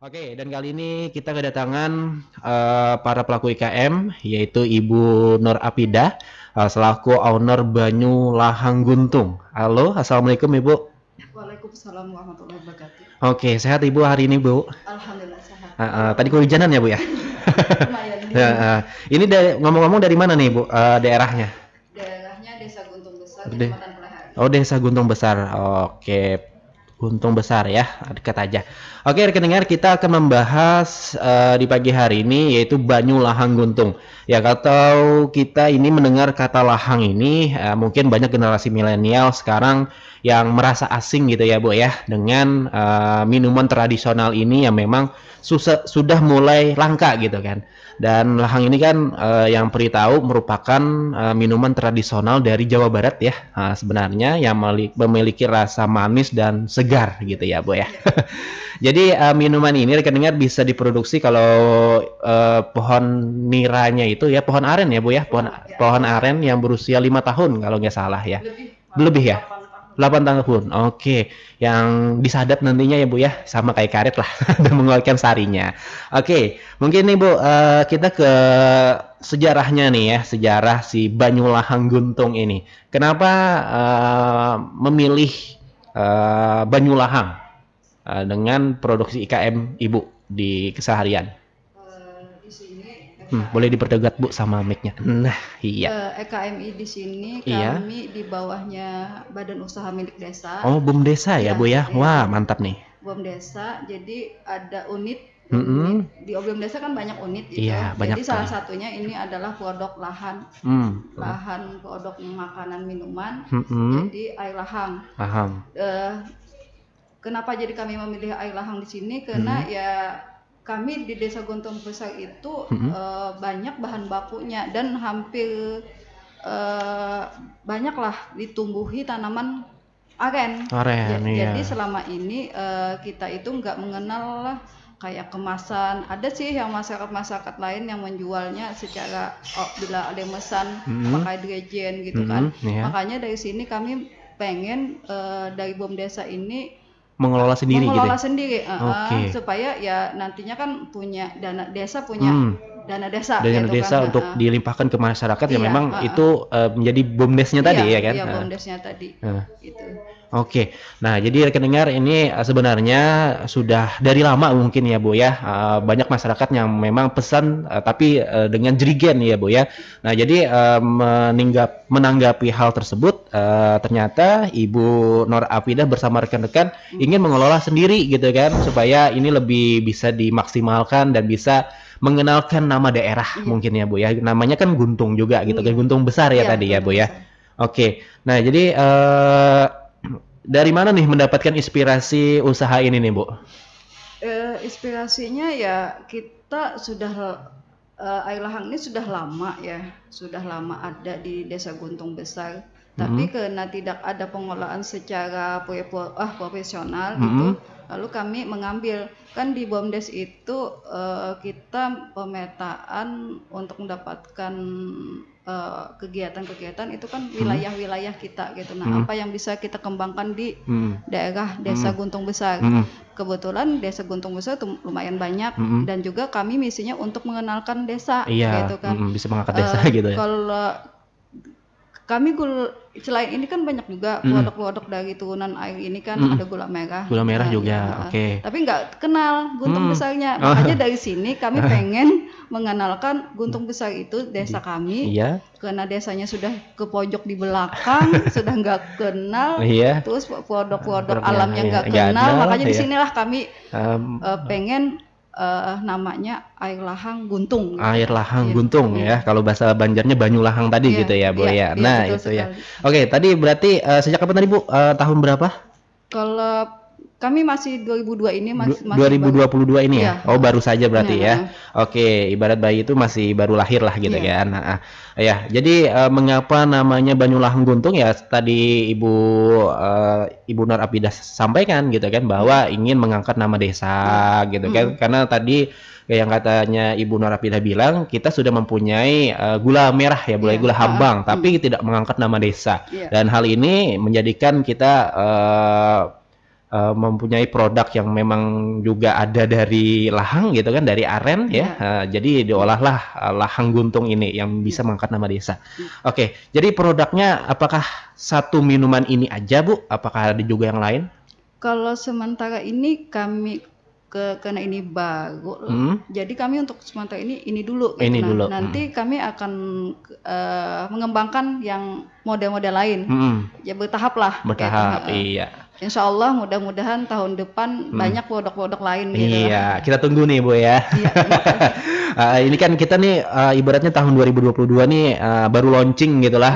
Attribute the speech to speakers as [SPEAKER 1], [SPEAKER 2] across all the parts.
[SPEAKER 1] Oke, dan kali ini kita kedatangan para pelaku IKM, yaitu Ibu Nur Apidah, selaku owner Banyu Lahang Guntung. Halo, Assalamualaikum Ibu.
[SPEAKER 2] Waalaikumsalam warahmatullahi wabarakatuh.
[SPEAKER 1] Oke, sehat Ibu hari ini Bu?
[SPEAKER 2] Alhamdulillah sehat.
[SPEAKER 1] Tadi kehujanan ya Bu ya?
[SPEAKER 2] Lumayan
[SPEAKER 1] Ya, ini ngomong-ngomong dari mana nih Bu, daerahnya?
[SPEAKER 2] Daerahnya Desa Guntung Besar,
[SPEAKER 1] De-
[SPEAKER 2] Kecamatan Pelahari.
[SPEAKER 1] Oh, Desa Guntung Besar. Oke, Guntung Besar ya, dekat aja. Oke, rekan dengar, kita akan membahas di pagi hari ini yaitu Banyu Lahang Guntung. Ya, kalau kita ini mendengar kata lahang ini, mungkin banyak generasi milenial sekarang yang merasa asing gitu ya, Bu ya, dengan minuman tradisional ini yang memang sudah mulai langka gitu kan. Dan lahang ini kan yang Pri tahu merupakan minuman tradisional dari Jawa Barat ya, sebenarnya yang memiliki rasa manis dan segar gitu ya Bu ya. Jadi minuman ini rekan dengar bisa diproduksi kalau pohon niranya itu ya pohon aren ya Bu ya, pohon aren yang berusia 5 tahun kalau nggak salah ya. Lebih ya? 8 tahun. Oke, yang disadap nantinya ya Bu ya, sama kayak karet lah dan mengeluarkan sarinya. Oke, mungkin nih Bu, kita ke sejarahnya nih ya, sejarah si Banyu Lahang Guntung ini. Kenapa memilih Banyu Lahang dengan produksi IKM Ibu di keseharian?
[SPEAKER 2] Di sini
[SPEAKER 1] Boleh diperdekat Bu sama mic-nya. Nah, iya.
[SPEAKER 2] EKMI di sini
[SPEAKER 1] Iya.
[SPEAKER 2] kami di bawahnya Badan Usaha Milik Desa.
[SPEAKER 1] Oh, BUM Desa ya Bu ya?
[SPEAKER 2] Iya.
[SPEAKER 1] Wah, mantap nih.
[SPEAKER 2] BUM Desa, jadi ada unit.
[SPEAKER 1] Mm-mm.
[SPEAKER 2] Di BUM Desa kan banyak unit gitu.
[SPEAKER 1] Iya, banyak
[SPEAKER 2] Jadi salah
[SPEAKER 1] sekali.
[SPEAKER 2] satunya ini adalah produk lahan, lahan produk makanan minuman. Jadi air lahang.
[SPEAKER 1] Paham.
[SPEAKER 2] Kenapa jadi kami memilih air lahang di sini? Karena ya kami di Desa Guntung Besar itu banyak bahan bakunya dan hampir banyaklah ditumbuhi tanaman aren.
[SPEAKER 1] Iya.
[SPEAKER 2] Jadi selama ini kita itu nggak mengenal lah kayak kemasan. Ada sih yang masyarakat lain yang menjualnya secara bila ada yang mesan pakai deterjen gitu kan.
[SPEAKER 1] Iya.
[SPEAKER 2] Makanya dari sini kami pengen dari BUM Desa ini
[SPEAKER 1] Mengelola sendiri gitu ya?
[SPEAKER 2] sendiri,
[SPEAKER 1] Oke.
[SPEAKER 2] supaya ya nantinya kan punya dana desa, punya dana desa
[SPEAKER 1] Dana
[SPEAKER 2] gitu
[SPEAKER 1] desa
[SPEAKER 2] kan,
[SPEAKER 1] untuk dilimpahkan ke masyarakat yang
[SPEAKER 2] Iya,
[SPEAKER 1] memang itu menjadi BUMDes-nya tadi ya kan?
[SPEAKER 2] Iya, BUMDes-nya tadi. Gitu.
[SPEAKER 1] Oke, nah jadi rekan dengar ini sebenarnya sudah dari lama mungkin ya Bu ya, banyak masyarakat yang memang pesan tapi dengan jerigen ya Bu ya. Nah jadi menanggapi hal tersebut ternyata Ibu Nur Apidah bersama rekan-rekan ingin mengelola sendiri gitu kan, supaya ini lebih bisa dimaksimalkan dan bisa mengenalkan nama daerah mungkin ya Bu ya. Namanya kan Guntung juga gitu kan, Guntung Besar ya tadi ya Bu ya. Oke, nah jadi dari mana nih mendapatkan inspirasi usaha ini nih Bu?
[SPEAKER 2] Inspirasinya ya kita sudah air lahang ini sudah lama ada di Desa Guntung Besar. Tapi karena tidak ada pengolahan secara profesional gitu, lalu kami mengambil kan di BUMDes itu kita pemetaan untuk mendapatkan kegiatan-kegiatan itu kan wilayah-wilayah kita gitu. Nah, apa yang bisa kita kembangkan di daerah Desa Guntung Besar? Kebetulan Desa Guntung Besar itu lumayan banyak dan juga kami misinya untuk mengenalkan desa gitu kan.
[SPEAKER 1] Bisa mengangkat desa gitu ya.
[SPEAKER 2] Kalau kami selain ini kan banyak juga produk-produk dari turunan air ini kan, ada gula merah.
[SPEAKER 1] Gula merah juga,
[SPEAKER 2] ya.
[SPEAKER 1] oke.
[SPEAKER 2] Tapi nggak kenal Guntung Besarnya. Makanya dari sini kami pengen mengenalkan Guntung Besar itu desa kami.
[SPEAKER 1] Iya.
[SPEAKER 2] Karena desanya sudah ke pojok di belakang, sudah nggak kenal.
[SPEAKER 1] Iya.
[SPEAKER 2] Terus produk-produk alamnya nggak kenal. Makanya di sinilah kami pengen namanya air lahang Guntung.
[SPEAKER 1] Air lahang Guntung ya. Kalau bahasa Banjarnya Banyu Lahang tadi gitu ya Bu ya. Nah itu ya. Oke, tadi berarti sejak kapan tadi Bu? Tahun berapa?
[SPEAKER 2] Kalau kami masih 2002 ini masih
[SPEAKER 1] 2022 ini ya.
[SPEAKER 2] Iya.
[SPEAKER 1] Oh baru saja berarti ya. Oke, ibarat bayi itu masih baru lahir lah gitu kan. Nah, ya, jadi mengapa namanya Banyu Lahang Guntung ya tadi Ibu Nur Apidah sampaikan gitu kan bahwa ingin mengangkat nama desa gitu kan. Karena tadi yang katanya Ibu Nur Apidah bilang kita sudah mempunyai gula merah ya, gula Hambang, tapi tidak mengangkat nama desa. Dan hal ini menjadikan kita mempunyai produk yang memang juga ada dari lahang gitu kan, dari aren ya. Jadi diolahlah lahang guntung ini yang bisa mengangkat nama desa. Oke, jadi produknya apakah satu minuman ini aja Bu? Apakah ada juga yang lain?
[SPEAKER 2] Kalau sementara ini kami karena ini baru, jadi kami untuk sementara ini dulu.
[SPEAKER 1] Ini
[SPEAKER 2] Nah,
[SPEAKER 1] dulu.
[SPEAKER 2] nanti kami akan mengembangkan yang model-model lain. Ya bertahap lah.
[SPEAKER 1] Bertahap, iya.
[SPEAKER 2] Insya Allah mudah-mudahan tahun depan banyak produk-produk lain gitu.
[SPEAKER 1] Iya, kita tunggu nih Bu ya.
[SPEAKER 2] Iya,
[SPEAKER 1] ini kan kita nih ibaratnya tahun 2022 nih baru launching gitulah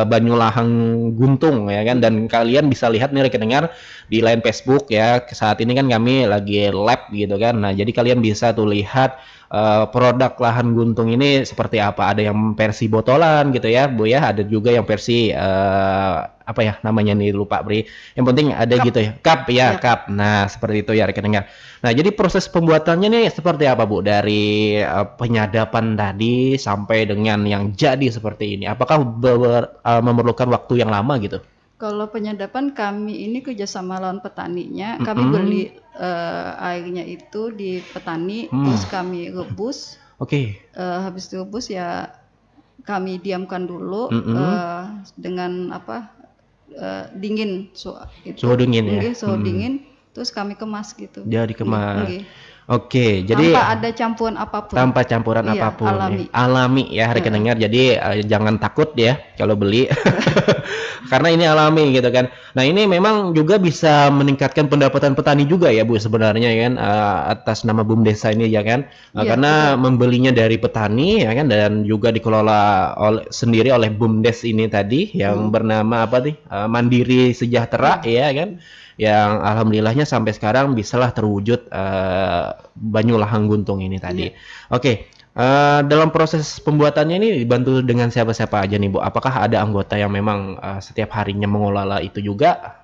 [SPEAKER 1] Banyulahang Guntung ya kan, dan kalian bisa lihat nih rekan dengar di line Facebook ya. Saat ini kan kami lagi lab gitu kan. Nah, jadi kalian bisa tuh lihat produk lahan guntung ini seperti apa. Ada yang versi botolan gitu ya Bu ya, ada juga yang versi apa ya namanya nih, lupa Bri. Yang penting ada cup. Gitu ya. Cup ya, cup. Nah, seperti itu ya rekan dengar. Nah, jadi proses pembuatannya nih seperti apa Bu? Dari penyadapan tadi sampai dengan yang jadi seperti ini. Apakah memerlukan waktu yang lama gitu?
[SPEAKER 2] Kalau penyadapan kami ini kerjasama lawan petaninya. Kami beli airnya itu di petani, terus kami rebus. Habis direbus ya kami diamkan dulu dengan apa? Dingin,
[SPEAKER 1] suhu dingin ya.
[SPEAKER 2] Suhu dingin, terus kami kemas gitu.
[SPEAKER 1] Jadi kemas. Oke, jadi
[SPEAKER 2] tanpa ada campuran apapun.
[SPEAKER 1] Tanpa campuran apapun. Alami ya rekan dengar. Jadi jangan takut ya kalau beli. Karena ini alami gitu kan. Nah, ini memang juga bisa meningkatkan pendapatan petani juga ya Bu sebenarnya kan, atas nama BUMDes ini ya kan. Karena membelinya dari petani ya kan, dan juga dikelola sendiri oleh BUMDes ini tadi yang bernama apa nih? Mandiri Sejahtera ya kan. Yang alhamdulillahnya sampai sekarang bisalah terwujud Banyulahang Guntung ini tadi. Oke, dalam proses pembuatannya ini dibantu dengan siapa-siapa aja nih Bu? Apakah ada anggota yang memang setiap harinya mengelola itu juga?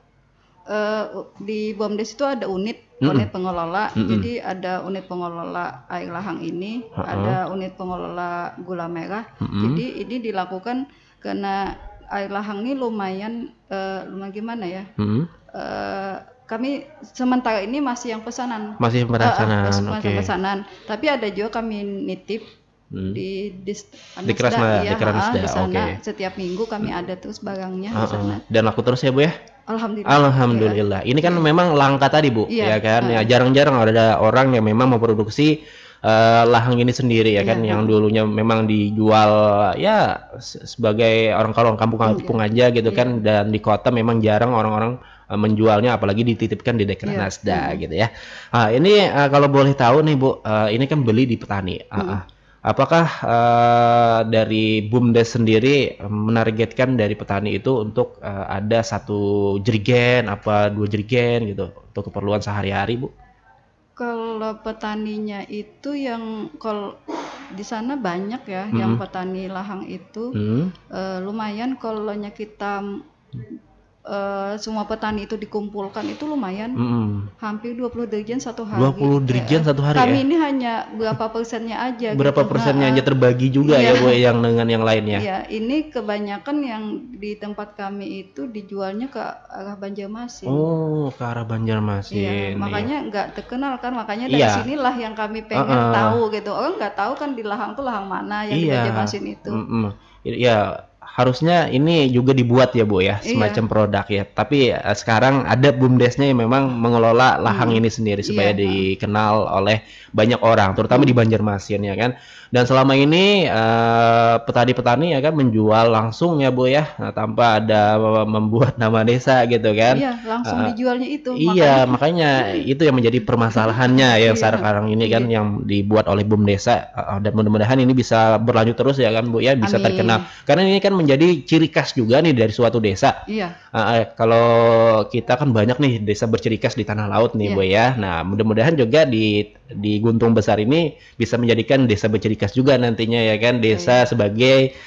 [SPEAKER 2] Di BUMDes itu ada unit pengelola. Jadi ada unit pengelola air lahang ini, ada unit pengelola gula merah. Jadi ini dilakukan karena air lahang ini lumayan gimana ya? Kami sementara ini masih yang pesanan.
[SPEAKER 1] Masih pesanan.
[SPEAKER 2] Pesanan. Tapi ada juga kami nitip di
[SPEAKER 1] Kerasnasda
[SPEAKER 2] di sana. Setiap minggu kami ada terus barangnya di sana.
[SPEAKER 1] Dan laku terus ya Bu ya? Alhamdulillah. Ini kan memang langka tadi Bu, ya kan? Ya jarang-jarang ada orang yang memang memproduksi lahang ini sendiri ya kan, yang dulunya memang dijual ya sebagai orang kampung-kampung aja gitu kan, dan di kota memang jarang orang-orang menjualnya, apalagi dititipkan di Dekranasda gitu ya. Ini kalau boleh tahu nih Bu, ini kan beli di petani. Apakah dari BUMDes sendiri menargetkan dari petani itu untuk ada 1 jerigen apa 2 jerigen gitu untuk keperluan sehari-hari Bu?
[SPEAKER 2] Kalau petaninya itu yang kalau di sana banyak ya, yang petani lahang itu lumayan kalau kita semua petani itu dikumpulkan itu lumayan, hampir 20 dirjen satu hari.
[SPEAKER 1] 20 dirjen satu hari.
[SPEAKER 2] Kami ini hanya berapa persennya aja.
[SPEAKER 1] Berapa persennya aja terbagi juga ya Bu, yang dengan yang lainnya.
[SPEAKER 2] Iya, ini kebanyakan yang di tempat kami itu dijualnya ke arah Banjarmasin.
[SPEAKER 1] Oh, ke arah Banjarmasin.
[SPEAKER 2] Makanya nggak terkenal kan, makanya dari sinilah yang kami pengen tahu gitu. Orang nggak tahu kan di lahang tuh lahang mana yang di Banjarmasin itu.
[SPEAKER 1] Iya. Harusnya ini juga dibuat ya Bu ya, semacam produk ya. Tapi sekarang ada BUMDesnya yang memang mengelola lahang ini sendiri supaya dikenal oleh banyak orang, terutama di Banjarmasin ya kan. Dan selama ini petani-petani ya kan menjual langsung ya Bu ya, tanpa ada membuat nama desa gitu kan.
[SPEAKER 2] Iya, langsung dijualnya itu.
[SPEAKER 1] Iya, makanya itu yang menjadi permasalahannya yang sekarang ini kan, yang dibuat oleh BUMDesa, dan mudah-mudahan ini bisa berlanjut terus ya kan Bu ya, bisa terkenal. Karena ini kan menjadi ciri khas juga nih dari suatu desa. Kalau kita kan banyak nih desa berciri khas di tanah laut nih Bu ya. Nah, mudah-mudahan juga di Guntung Besar ini bisa menjadikan desa berciri khas juga nantinya ya kan, desa sebagai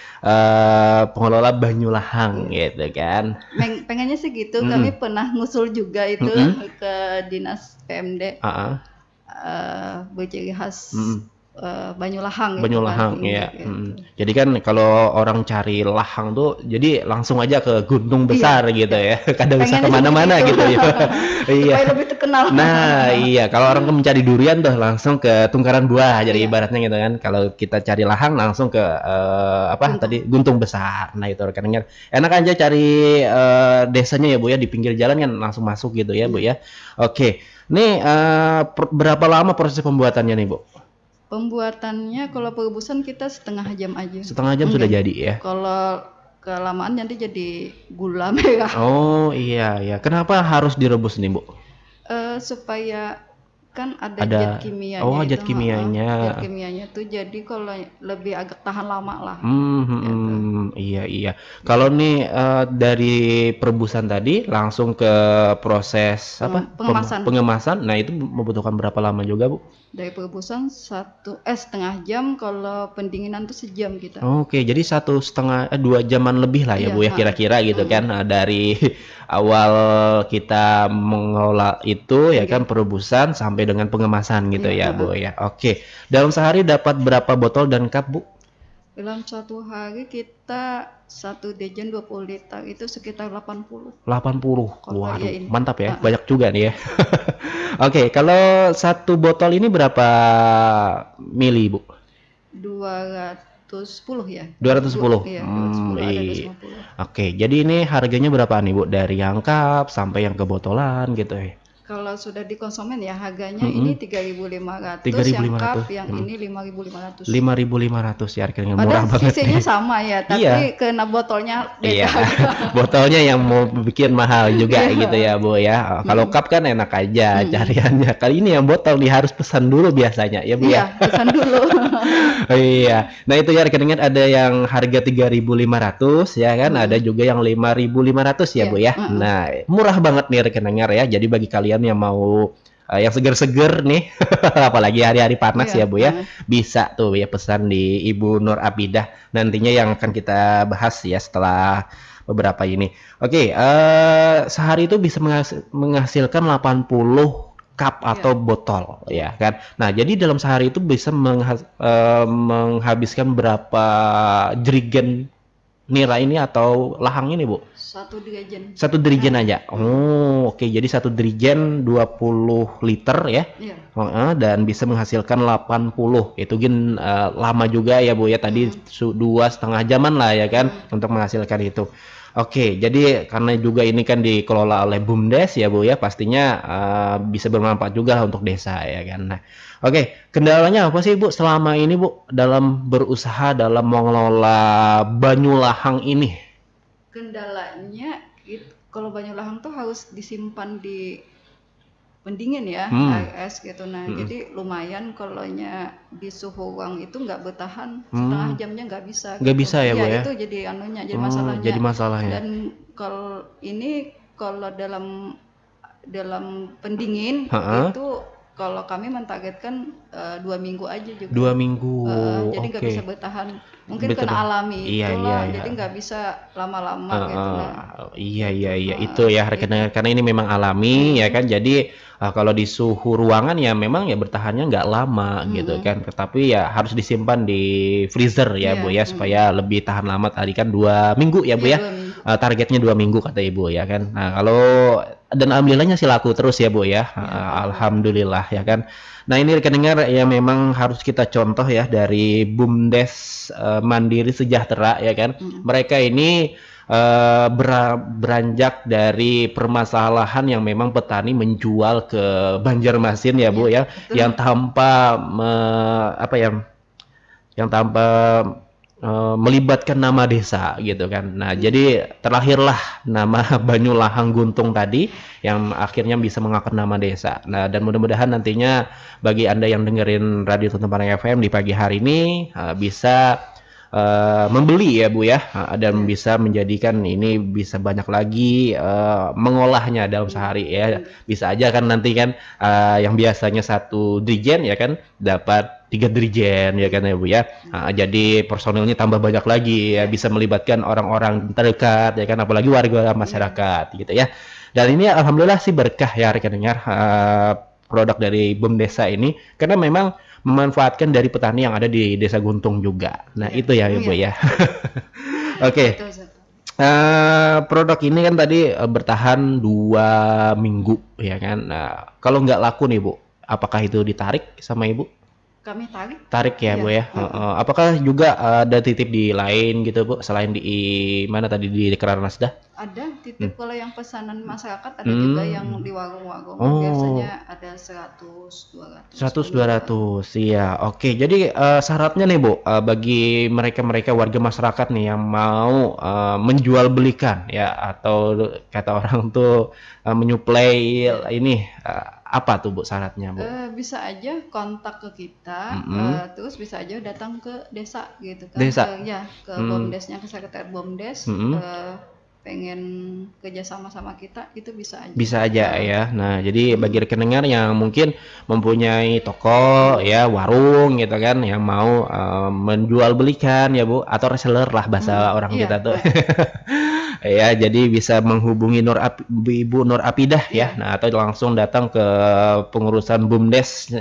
[SPEAKER 1] pengelola Banyulahang gitu kan.
[SPEAKER 2] Pengennya sih gitu. Kami pernah ngusul juga itu ke dinas PMD berciri khas Banyulahang itu kan
[SPEAKER 1] Banyulahang
[SPEAKER 2] tinggi
[SPEAKER 1] ya.
[SPEAKER 2] gitu.
[SPEAKER 1] Jadi kan kalau orang cari lahang tuh, jadi langsung aja ke guntung
[SPEAKER 2] Besar
[SPEAKER 1] besar gitu ya. Kada usah
[SPEAKER 2] pengennya seperti
[SPEAKER 1] kemana-mana
[SPEAKER 2] itu
[SPEAKER 1] gitu ya. Iya.
[SPEAKER 2] supaya lebih terkenal.
[SPEAKER 1] Nah, iya. Kalau orang mencari durian tuh langsung ke Tunggaran Buah, jadi
[SPEAKER 2] Iya,
[SPEAKER 1] ibaratnya gitu kan. Kalau kita cari lahang langsung ke apa
[SPEAKER 2] Guntung.
[SPEAKER 1] tadi Guntung Besar. Nah itu rekeningnya. Enak aja cari desanya ya Bu ya, di pinggir jalan kan langsung masuk gitu ya Bu
[SPEAKER 2] Iya.
[SPEAKER 1] ya. Oke. Nih berapa lama proses pembuatannya nih Bu?
[SPEAKER 2] Pembuatannya kalau perebusan kita setengah jam aja.
[SPEAKER 1] Setengah jam sudah
[SPEAKER 2] Mungkin.
[SPEAKER 1] jadi ya.
[SPEAKER 2] Kalau kelamaan nanti jadi gula merah.
[SPEAKER 1] Oh iya ya. Kenapa harus direbus nih Bu?
[SPEAKER 2] Supaya kan ada
[SPEAKER 1] Ada
[SPEAKER 2] zat kimianya
[SPEAKER 1] oh
[SPEAKER 2] itu,
[SPEAKER 1] zat kimianya.
[SPEAKER 2] zat kimianya tuh jadi kalau lebih agak tahan lama lah gitu.
[SPEAKER 1] Iya iya. Kalau nih dari perebusan tadi langsung ke proses apa?
[SPEAKER 2] Pengemasan.
[SPEAKER 1] Pengemasan. Nah itu membutuhkan berapa lama juga Bu?
[SPEAKER 2] Dari perebusan setengah jam, kalau pendinginan tuh sejam kita.
[SPEAKER 1] Oke, jadi 1,5 2 jaman lebih lah ya
[SPEAKER 2] Iya,
[SPEAKER 1] Bu ya kira-kira gitu kan. Nah, dari awal kita mengelola itu ya kan perebusan sampai dengan pengemasan gitu ya
[SPEAKER 2] Iya,
[SPEAKER 1] Bu ya. Oke, dalam sehari dapat berapa botol dan cup Bu?
[SPEAKER 2] dalam satu hari kita satu dejen 20 liter itu sekitar 80.
[SPEAKER 1] 80.
[SPEAKER 2] Kalau
[SPEAKER 1] Waduh,
[SPEAKER 2] ya ini.
[SPEAKER 1] mantap ya. Banyak juga nih ya. Oke, kalau satu botol ini berapa mili Bu?
[SPEAKER 2] 210 ya.
[SPEAKER 1] 210.
[SPEAKER 2] Iya, 210 ada
[SPEAKER 1] Iya.
[SPEAKER 2] 250.
[SPEAKER 1] Oke, jadi ini harganya berapa nih Bu? Dari yang cup sampai yang kebotolan gitu ya.
[SPEAKER 2] Kalau sudah di konsumen ya harganya ini 3.500, yang
[SPEAKER 1] 3.500.
[SPEAKER 2] cup yang ini 5.500.
[SPEAKER 1] 5.500 ya, harganya murah
[SPEAKER 2] Padahal
[SPEAKER 1] banget
[SPEAKER 2] isinya
[SPEAKER 1] nih.
[SPEAKER 2] sama ya, tapi
[SPEAKER 1] Iya.
[SPEAKER 2] kena botolnya
[SPEAKER 1] Iya,
[SPEAKER 2] beda.
[SPEAKER 1] botolnya yang mau bikin mahal juga
[SPEAKER 2] Iya.
[SPEAKER 1] gitu ya Bu ya. Kalau cup kan enak aja cariannya. Kali ini yang botol nih harus pesan dulu biasanya ya Bu ya.
[SPEAKER 2] Iya, pesan dulu.
[SPEAKER 1] Iya. Nah itu ya rekeningan ada yang harga 3.500 ya kan, ada juga yang 5.500 ya
[SPEAKER 2] Iya,
[SPEAKER 1] Bu ya. Nah murah banget nih rekeningan ya. Jadi bagi kalian yang mau yang seger-seger nih, apalagi hari-hari panas
[SPEAKER 2] Iya,
[SPEAKER 1] ya Bu ya, bisa tuh ya pesan di Ibu Nur Abidah nantinya yang akan kita bahas ya setelah beberapa ini. Oke, sehari itu bisa menghasilkan 80 cup atau botol ya kan. Nah, jadi dalam sehari itu bisa menghabiskan berapa jerigen nira ini atau lahang ini, Bu?
[SPEAKER 2] Satu dejen.
[SPEAKER 1] Satu dirigen aja. Oh, oke. Jadi satu dirigen 20 liter ya.
[SPEAKER 2] Iya.
[SPEAKER 1] Dan bisa menghasilkan 80. Itu gin lama juga ya, Bu ya. Tadi 2,5 jaman lah ya kan untuk menghasilkan itu. Oke, jadi karena juga ini kan dikelola oleh BUMDes ya Bu ya, pastinya bisa bermanfaat juga untuk desa ya kan. Nah, oke, kendalanya apa sih Bu selama ini Bu dalam berusaha dalam mengelola Banyulahang ini?
[SPEAKER 2] Kendalanya kalau Banyulahang tuh harus disimpan di pendingin ya, air es gitu. Nah, jadi lumayan kalau di suhu ruang itu nggak bertahan setengah jamnya nggak bisa.
[SPEAKER 1] Nggak
[SPEAKER 2] Gitu.
[SPEAKER 1] bisa ya Bu ya?
[SPEAKER 2] Itu jadi anunya, jadi masalahnya.
[SPEAKER 1] Jadi masalahnya.
[SPEAKER 2] Dan kalau dalam pendingin itu kalau kami mentargetkan 2 minggu aja juga.
[SPEAKER 1] 2 minggu.
[SPEAKER 2] Jadi nggak bisa bertahan. Mungkin
[SPEAKER 1] Betul.
[SPEAKER 2] kena alami
[SPEAKER 1] Iya,
[SPEAKER 2] itulah,
[SPEAKER 1] iya.
[SPEAKER 2] jadi nggak bisa lama-lama gitu. Nah,
[SPEAKER 1] Iya itu ya karena ini memang alami ya kan, jadi kalau di suhu ruangan ya memang ya bertahannya nggak lama gitu kan, tetapi ya harus disimpan di freezer ya Bu ya supaya lebih tahan lama. Tadi kan 2 minggu ya Bu ya,
[SPEAKER 2] 2 minggu.
[SPEAKER 1] Targetnya 2 minggu kata Ibu ya kan. Nah kalau dan alhamdulillahnya sih laku terus ya Bu ya, alhamdulillah ya kan. Nah ini rekeningan ya memang harus kita contoh ya dari BUMDes Mandiri Sejahtera ya kan. Mereka ini beranjak dari permasalahan yang memang petani menjual ke Banjarmasin ya Bu ya, yang tanpa melibatkan nama desa gitu kan. Nah jadi terlahirlah nama Banyulahang Guntung tadi yang akhirnya bisa mengangkat nama desa. Nah dan mudah-mudahan nantinya bagi Anda yang dengerin Radio Tuntunan Padang FM di pagi hari ini bisa membeli ya Bu ya, dan bisa menjadikan ini bisa banyak lagi mengolahnya dalam sehari ya. Bisa aja kan nanti kan yang biasanya 1 dirigen ya kan dapat 3 dirigen ya kan ya Bu ya. Jadi personilnya tambah banyak lagi ya, bisa melibatkan orang-orang terdekat ya kan, apalagi warga masyarakat gitu ya. Dan ini alhamdulillah sih berkah ya rekan dengar produk dari BUMDesa ini, karena memang memanfaatkan dari petani yang ada di Desa Guntung juga. Nah, itu ya Bu ya. Oke. Produk ini kan tadi bertahan 2 minggu ya kan. Nah, kalau nggak laku nih Bu, apakah itu ditarik sama Ibu?
[SPEAKER 2] Kami
[SPEAKER 1] Tarik ya Bu ya. Apakah juga ada titip di lain gitu Bu, selain di mana tadi di Keramasda?
[SPEAKER 2] Ada titip kalau yang pesanan masyarakat, ada juga yang di warung-warung. Biasanya ada 100, 200.
[SPEAKER 1] 100, 200, iya. Oke, jadi syaratnya nih Bu, bagi mereka-mereka warga masyarakat nih yang mau menjual belikan ya, atau kata orang tuh menyuplai ini, apa tuh Bu syaratnya Bu?
[SPEAKER 2] Bisa aja kontak ke kita, terus bisa aja datang ke desa gitu kan.
[SPEAKER 1] Desa?
[SPEAKER 2] Ke BOMDesnya, ke sekretariat BOMDes, pengen kerja sama kita, itu bisa aja.
[SPEAKER 1] Bisa aja ya. Nah, jadi bagi rekening yang mungkin mempunyai toko ya, warung gitu kan, yang mau menjual belikan ya Bu, atau reseller lah bahasa orang kita tuh. Ya, jadi bisa menghubungi Ibu Nur Apidah ya. Nah, atau langsung datang ke pengurusan BUMDes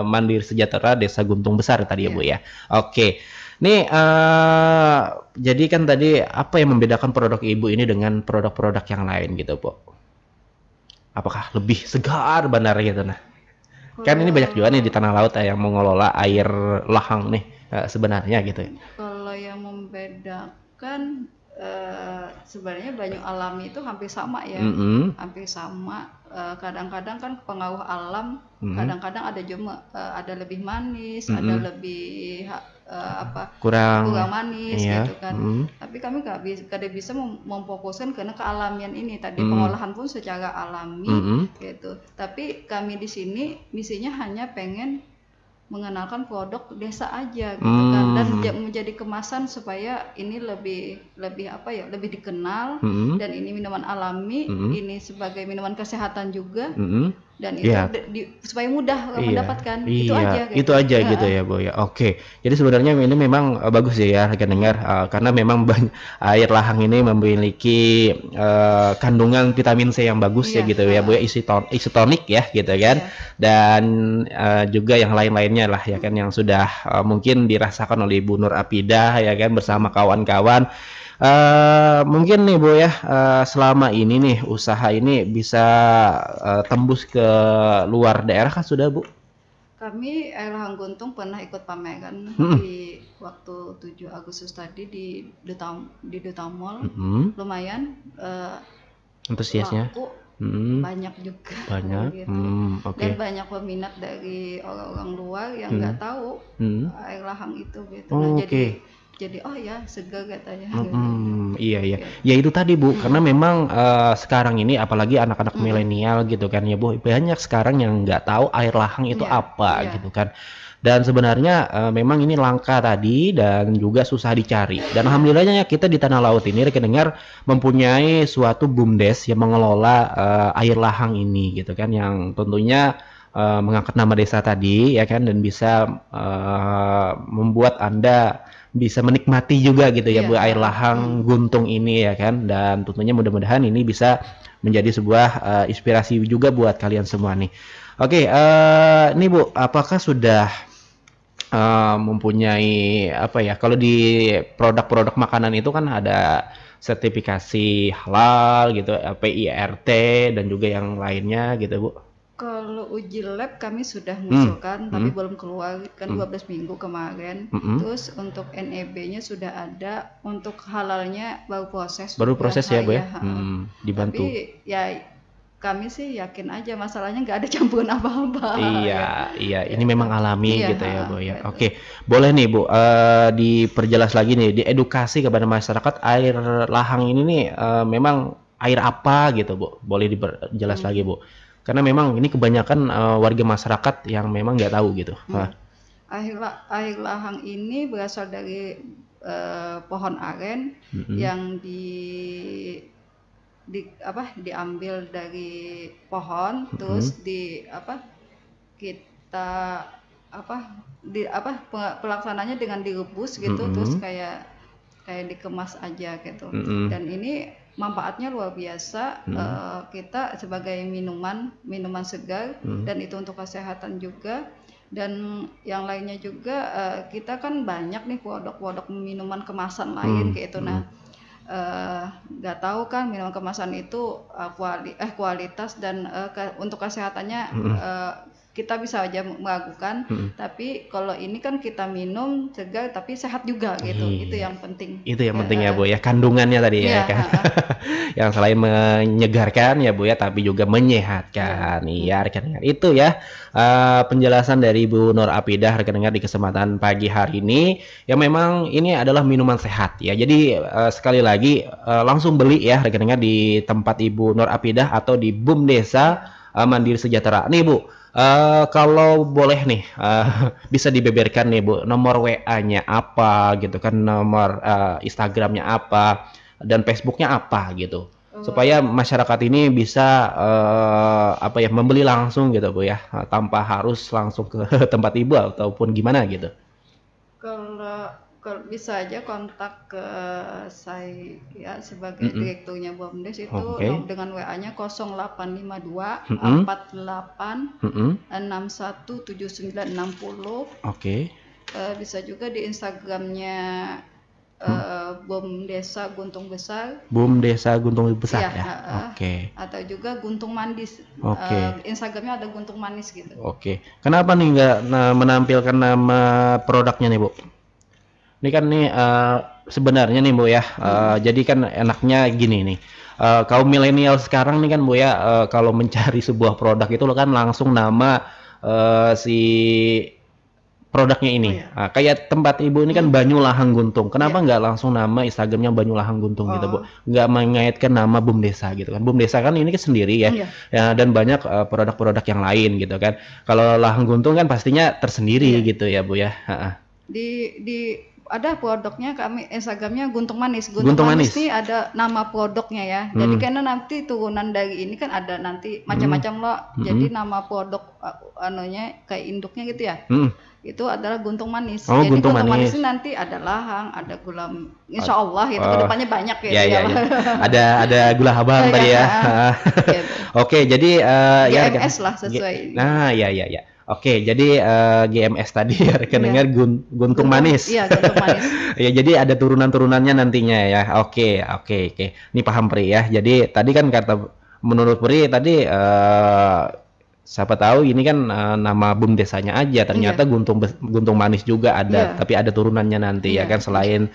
[SPEAKER 1] Mandiri Sejahtera Desa Guntung Besar tadi ya Bu ya. Oke. Nih, jadi kan tadi apa yang membedakan produk Ibu ini dengan produk-produk yang lain gitu, Bu? Apakah lebih segar benar gitu nah? Kan ini banyak juga nih di tanah laut yang mengelola air lahang nih sebenarnya gitu.
[SPEAKER 2] Kalau yang membedakan sebenarnya banyu alami itu hampir sama ya, hampir sama. Kadang-kadang kan pengaruh alam, kadang-kadang ada juga ada lebih manis, ada lebih kurang manis gitu kan. Tapi kami nggak bisa memfokuskan karena kealamian ini tadi, pengolahan pun secara alami gitu. Tapi kami di sini misinya hanya pengen mengenalkan produk desa aja gitu kan, dan menjadi kemasan supaya ini lebih dikenal, dan ini minuman alami, ini sebagai minuman kesehatan juga, dan itu supaya mudah mendapatkan. Itu aja
[SPEAKER 1] gitu ya Bu ya. Oke, jadi sebenarnya ini memang bagus ya rekan dengar, karena memang air lahang ini memiliki kandungan vitamin C yang bagus ya gitu ya Bu ya, isotonik ya gitu kan, dan juga yang lain-lainnya lah ya kan, yang sudah mungkin dirasakan oleh Ibu Nur Apidah ya kan bersama kawan-kawan. Mungkin nih Bu ya, selama ini nih usaha ini bisa tembus ke luar daerah kan sudah Bu?
[SPEAKER 2] Kami Air Lahang Guntung pernah ikut pameran di waktu 7 Agustus tadi di Duta Mall. Lumayan
[SPEAKER 1] antusiasnya.
[SPEAKER 2] Laku, banyak juga. Gitu. Dan banyak peminat dari orang-orang luar yang nggak tahu air lahang itu gitu. Jadi oh ya segar katanya.
[SPEAKER 1] Iya. Ya itu tadi Bu, karena memang sekarang ini apalagi anak-anak milenial gitu kan ya Bu, banyak sekarang yang nggak tahu air lahang itu apa gitu kan. Dan sebenarnya memang ini langka tadi dan juga susah dicari. Dan alhamdulillahnya kita di tanah laut ini rekan dengar mempunyai suatu BUMDes yang mengelola air lahang ini gitu kan, yang tentunya mengangkat nama desa tadi ya kan, dan bisa membuat Anda bisa menikmati juga gitu ya Bu air lahang Guntung ini ya kan, dan tentunya mudah-mudahan ini bisa menjadi sebuah inspirasi juga buat kalian semua nih. Oke, ini Bu, apakah sudah mempunyai apa ya, kalau di produk-produk makanan itu kan ada sertifikasi halal gitu, PIRT dan juga yang lainnya gitu Bu?
[SPEAKER 2] Kalau uji lab kami sudah mengusulkan, tapi belum keluar kan 12 minggu kemarin. Terus untuk NEB-nya sudah ada, untuk halalnya baru proses.
[SPEAKER 1] Baru proses ya Bu ya? Dibantu.
[SPEAKER 2] Tapi ya kami sih yakin aja, masalahnya nggak ada campuran apa-apa.
[SPEAKER 1] Iya, ini memang alami gitu ya Bu ya. Oke, boleh nih Bu, diperjelas lagi nih, diedukasi kepada masyarakat air lahang ini nih memang air apa gitu Bu? Boleh diperjelas lagi Bu? Karena memang ini kebanyakan warga masyarakat yang memang nggak tahu gitu.
[SPEAKER 2] Air lahang ini berasal dari pohon aren yang diambil dari pohon, terus pelaksananya dengan direbus gitu, terus kayak dikemas aja gitu. Dan ini manfaatnya luar biasa. Kita sebagai minuman segar, dan itu untuk kesehatan juga, Dan yang lainnya juga kita kan banyak nih produk-produk minuman kemasan lain kayak itu. Nah, nggak tahu kan minuman kemasan itu kualitas dan untuk kesehatannya kita bisa aja meragukan, tapi kalau ini kan kita minum segar tapi sehat juga gitu. Itu yang penting.
[SPEAKER 1] Itu yang penting ya Bu ya, kandungannya tadi ya kan. Yang selain menyegarkan ya Bu ya, tapi juga menyehatkan. Iya, rekan-rekan. Itu ya penjelasan dari Bu Nur Apidah rekan-rekan di kesempatan pagi hari ini. Ya memang ini adalah minuman sehat ya. Jadi sekali lagi langsung beli ya rekan-rekan di tempat Ibu Nur Apidah atau di BUM Desa Mandiri Sejahtera. Nih Bu, kalau boleh nih bisa dibeberkan nih Bu, nomor WA-nya apa gitu kan, nomor Instagram-nya apa, dan Facebook-nya apa gitu, supaya masyarakat ini bisa apa ya, membeli langsung gitu Bu ya, tanpa harus langsung ke tempat Ibu ataupun gimana gitu.
[SPEAKER 2] Kalau bisa aja kontak ke saya ya sebagai direkturnya BUMDes itu dengan WA-nya 0852 48 61 79 60. Bisa juga di Instagramnya BUM Desa Guntung Besar.
[SPEAKER 1] BUM Desa Guntung Besar ya.
[SPEAKER 2] Atau juga Guntung Manis. Instagramnya ada Guntung Manis gitu.
[SPEAKER 1] Kenapa nih nggak menampilkan nama produknya nih Bu? Ini kan nih sebenarnya nih Bu ya, jadi kan enaknya gini nih, kaum milenial sekarang nih kan Bu ya, kalau mencari sebuah produk itu kan langsung nama si produknya ini. Kayak tempat Ibu ini kan Banyulahang Guntung, kenapa nggak langsung nama Instagramnya Banyulahang Guntung gitu Bu, nggak mengaitkan nama BUM Desa gitu kan. BUM Desa kan ini kan sendiri ya, dan banyak produk-produk yang lain gitu kan. Kalau Lahang Guntung kan pastinya tersendiri gitu ya Bu ya.
[SPEAKER 2] Ada produknya, kami Instagramnya Guntung Manis. Guntung Manis ini ada nama produknya ya. Jadi karena nanti turunan dari ini kan ada nanti macam-macam loh. Jadi nama produk anunya kayak induknya gitu ya. Itu adalah Guntung Manis. Jadi Guntung Manis ini nanti ada lahang, ada gula, insya Allah itu kedepannya banyak ya.
[SPEAKER 1] Ada gula habang tadi ya. Jadi
[SPEAKER 2] GMS lah sesuai.
[SPEAKER 1] Nah, ya. Jadi GMS tadi ya rekan dengar Guntung Manis. Iya, Guntung Manis. Ya, jadi ada turunan-turunannya nantinya ya. Oke. Ini paham Pri ya. Jadi tadi kan kata menurut Pri tadi siapa tahu ini kan nama BUM desanya aja, ternyata Guntung Manis juga ada, tapi ada turunannya nanti ya kan, selain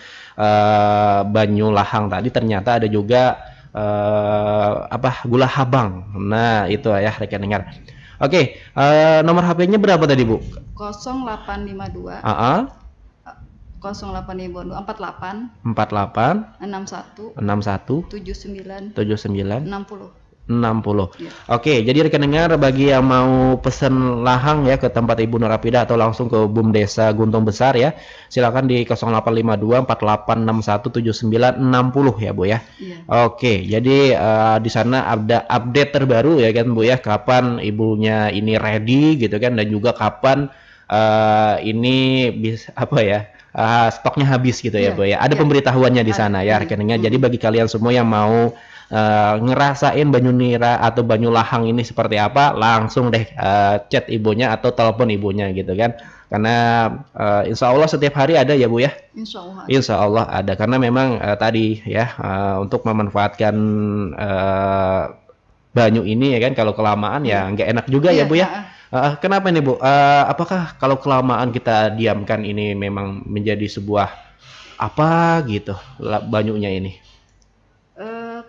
[SPEAKER 1] Banyulahang tadi ternyata ada juga gula habang. Nah, itu ya rekan dengar. Nomor HP-nya berapa tadi Bu?
[SPEAKER 2] 0852 0852 48 61 79 60.
[SPEAKER 1] Jadi rekan dengar, bagi yang mau pesen lahang ya ke tempat Ibu Nur Apidah atau langsung ke BUM Desa Guntung Besar ya, silakan di 0852 4861 79 60 ya Bu ya. Jadi di sana ada update terbaru ya kan Bu ya, kapan ibunya ini ready gitu kan, dan juga kapan ini bisa stoknya habis gitu ya Bu ya. Ada pemberitahuannya di sana ya rekeningnya. Jadi bagi kalian semua yang mau ngerasain Banyunira atau Banyulahang ini seperti apa, langsung deh chat ibunya atau telepon ibunya gitu kan. Karena insya Allah setiap hari ada ya Bu ya. Insya Allah ada, karena memang tadi ya untuk memanfaatkan banyu ini ya kan, kalau kelamaan ya nggak enak juga ya Bu ya. Kenapa nih Bu? Apakah kalau kelamaan kita diamkan ini memang menjadi sebuah apa gitu banyunya ini?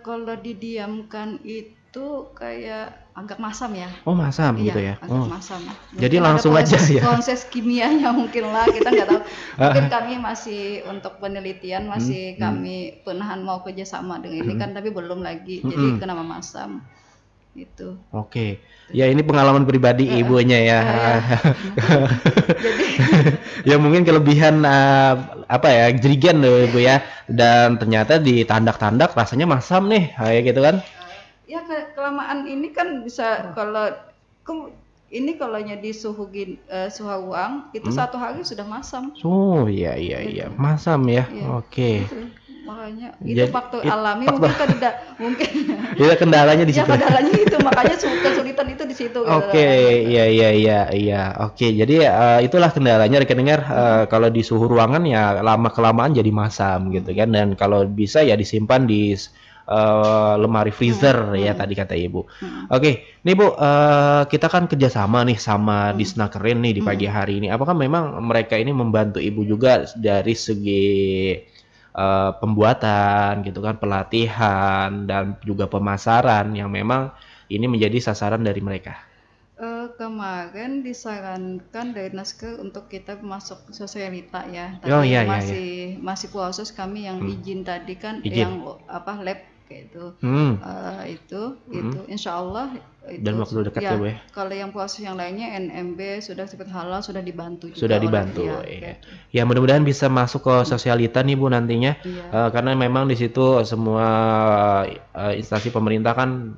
[SPEAKER 2] Kalau didiamkan itu kayak agak masam ya.
[SPEAKER 1] Masam gitu ya.
[SPEAKER 2] Agak masam.
[SPEAKER 1] Jadi langsung aja ya.
[SPEAKER 2] Proses kimianya mungkin lah, kita nggak tahu. Mungkin kami masih untuk penelitian kami penahan mau kerjasama dengan ini kan, tapi belum lagi. Jadi kenapa masam? Itu.
[SPEAKER 1] Ya ini pengalaman pribadi ibunya ya.
[SPEAKER 2] Jadi
[SPEAKER 1] ya mungkin kelebihan jerigen loh Bu ya, dan ternyata di tandak-tandak rasanya masam nih kayak gitu kan.
[SPEAKER 2] Ya kelamaan ini kan bisa, kalau ini kalau di suhu ruang itu 1 hari sudah masam.
[SPEAKER 1] Iya masam ya.
[SPEAKER 2] Makanya itu faktor alami, mungkin kan tidak mungkin.
[SPEAKER 1] Kendalanya di situ.
[SPEAKER 2] Kendalanya itu Makanya kesulitan itu di situ gitu.
[SPEAKER 1] Oke, iya. Oke, jadi itulah kendalanya rekan dengar, kalau di suhu ruangan ya lama kelamaan jadi masam gitu kan, dan kalau bisa ya disimpan di lemari freezer ya tadi kata Ibu. Oke, nih Bu, kita kan kerjasama nih sama Disnakerin nih di pagi hari ini. Apakah memang mereka ini membantu Ibu juga dari segi pembuatan gitu kan, pelatihan dan juga pemasaran yang memang ini menjadi sasaran dari mereka?
[SPEAKER 2] Kemarin disarankan dari Nasker untuk kita masuk sosialita ya,
[SPEAKER 1] Oh
[SPEAKER 2] tapi
[SPEAKER 1] iya.
[SPEAKER 2] masih proses kami yang izin tadi kan,
[SPEAKER 1] Izin.
[SPEAKER 2] yang apa lab kayak itu. Itu insya Allah itu
[SPEAKER 1] Dan waktu dekat ya Bu ya?
[SPEAKER 2] Kalau yang proses yang lainnya NMB sudah seperti halal sudah dibantu juga
[SPEAKER 1] Sudah
[SPEAKER 2] oleh
[SPEAKER 1] dibantu
[SPEAKER 2] dia,
[SPEAKER 1] ya.
[SPEAKER 2] kayak
[SPEAKER 1] Ya mudah-mudahan bisa masuk ke sosialita nih Bu nantinya.
[SPEAKER 2] Iya.
[SPEAKER 1] Karena memang di situ semua instansi pemerintah kan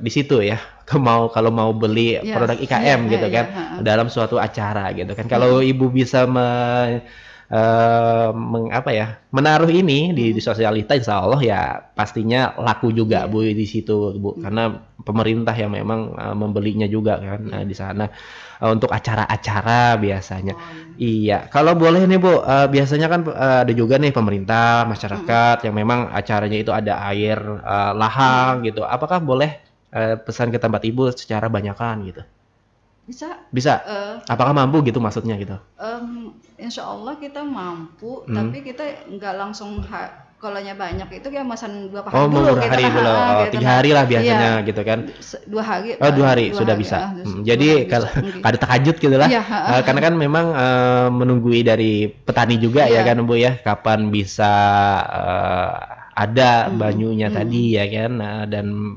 [SPEAKER 1] di situ ya. Kalau mau beli
[SPEAKER 2] Iya,
[SPEAKER 1] produk IKM
[SPEAKER 2] iya,
[SPEAKER 1] gitu
[SPEAKER 2] iya,
[SPEAKER 1] kan, dalam suatu acara gitu kan. Kalau Ibu bisa menaruh ini di sosialita, insya Allah ya pastinya laku juga Bu di situ Bu, karena pemerintah yang memang membelinya juga kan di sana untuk acara-acara biasanya. Iya, kalau boleh nih Bu, biasanya kan ada juga nih pemerintah, masyarakat yang memang acaranya itu ada air lahang gitu. Apakah boleh pesan ke tempat Ibu secara banyakan gitu? Bisa. Apakah mampu gitu maksudnya gitu?
[SPEAKER 2] Insya Allah kita mampu, tapi kita nggak langsung kalaunya banyak itu ya masan berapa hari dulu
[SPEAKER 1] beberapa
[SPEAKER 2] gitu
[SPEAKER 1] hari
[SPEAKER 2] kan.
[SPEAKER 1] dulu.
[SPEAKER 2] Gitu
[SPEAKER 1] 3 hari lah biasanya
[SPEAKER 2] Iya,
[SPEAKER 1] gitu kan.
[SPEAKER 2] 2 hari.
[SPEAKER 1] 2 hari sudah bisa. Jadi kalau ada takajud gitu lah.
[SPEAKER 2] Iya,
[SPEAKER 1] Karena kan memang menunggui dari petani juga ya kan Bu ya, kapan bisa ada banyunya tadi ya kan, dan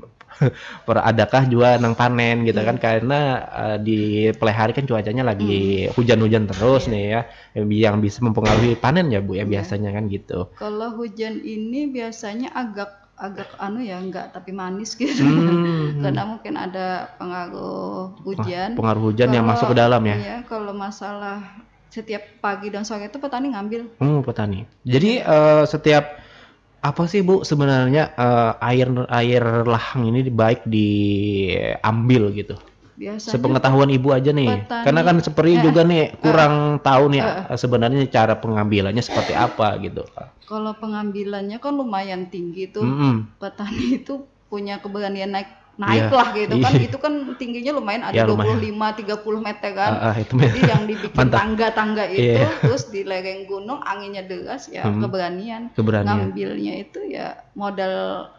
[SPEAKER 1] adakah juga nang panen gitu kan, karena di pelihari kan cuacanya lagi hujan-hujan terus nih ya, yang bisa mempengaruhi panen ya Bu ya biasanya kan gitu.
[SPEAKER 2] Kalau hujan ini biasanya agak nggak tapi manis gitu. Karena mungkin ada pengaruh hujan.
[SPEAKER 1] Pengaruh hujan yang masuk ke dalam ya.
[SPEAKER 2] Iya, kalau masalah setiap pagi dan sore itu petani ngambil.
[SPEAKER 1] Petani. Jadi setiap apa sih Bu sebenarnya air lahang ini baik diambil gitu?
[SPEAKER 2] Biasanya
[SPEAKER 1] Sepengetahuan Ibu aja nih,
[SPEAKER 2] petani,
[SPEAKER 1] karena kan seperti juga nih kurang tahu nih sebenarnya cara pengambilannya seperti apa gitu.
[SPEAKER 2] Kalau pengambilannya kan lumayan tinggi tuh, petani itu punya keberanian naik lah gitu kan, itu kan tingginya lumayan ada 25-30 meter kan, jadi yang dibikin tangga-tangga itu terus di lereng gunung anginnya deras ya keberanian. Ngambilnya itu ya modal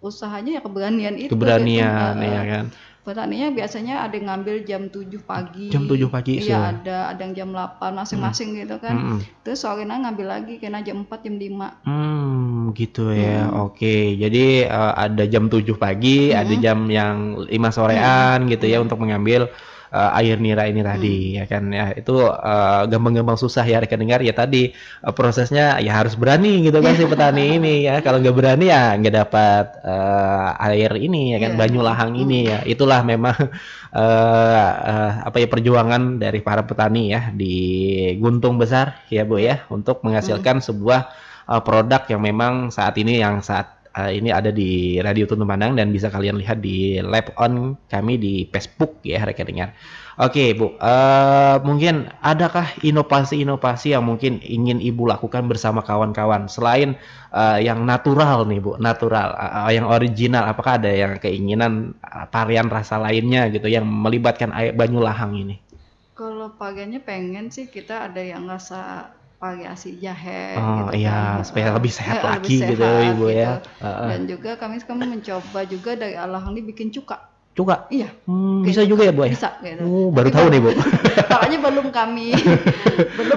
[SPEAKER 2] usahanya ya keberanian itu gitu.
[SPEAKER 1] Ya kan.
[SPEAKER 2] Petaninya biasanya ada yang ngambil jam 7 pagi.
[SPEAKER 1] Jam 7 pagi
[SPEAKER 2] iya, ada yang jam 8 masing-masing gitu kan. Terus sorenya ngambil lagi kena jam 4 jam 5.
[SPEAKER 1] Gitu ya. Oke. Jadi ada jam 7 pagi, ada jam yang 5 sorean gitu ya untuk mengambil air nira ini tadi ya kan ya. Itu gampang-gampang susah ya rekan dengar ya, tadi prosesnya ya harus berani gitu kan si petani ini ya. Kalau nggak berani ya nggak dapat air ini ya kan, banyu lahang ini ya. Itulah memang perjuangan dari para petani ya di Guntung Besar ya Bu ya, untuk menghasilkan sebuah produk yang memang saat ini ini ada di Radio Tuntun Pandang dan bisa kalian lihat di live on kami di Facebook ya rekan dengar. Oke Bu, mungkin adakah inovasi-inovasi yang mungkin ingin Ibu lakukan bersama kawan-kawan selain yang natural nih Bu, yang original? Apakah ada yang keinginan varian rasa lainnya gitu yang melibatkan air banyu lahang ini?
[SPEAKER 2] Kalau paginya pengen sih kita ada yang rasa variasi jahe
[SPEAKER 1] gitu kan, supaya lebih sehat lagi gitu Ibu gitu. Ya.
[SPEAKER 2] Dan juga kami mencoba juga dari alahang ini bikin cuka. Iya.
[SPEAKER 1] Bisa juga ya Bu ya?
[SPEAKER 2] Bisa gitu.
[SPEAKER 1] Baru tahu nih Bu.
[SPEAKER 2] Makanya belum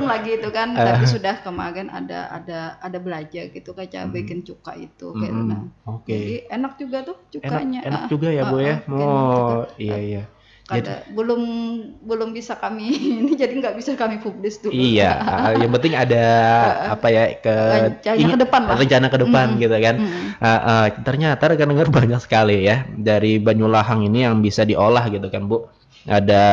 [SPEAKER 2] lagi itu kan, tapi sudah kemarin ada belajar gitu kayak bikin cuka itu gitu. Jadi enak juga tuh cukanya.
[SPEAKER 1] Enak juga ya Bu ya. Iya.
[SPEAKER 2] Ada belum bisa kami ini, jadi nggak bisa kami publis dulu.
[SPEAKER 1] Iya, yang penting ada rencana ke depan gitu kan. Ternyata rekan dengar banyak sekali ya dari banyu lahang ini yang bisa diolah gitu kan Bu. Ada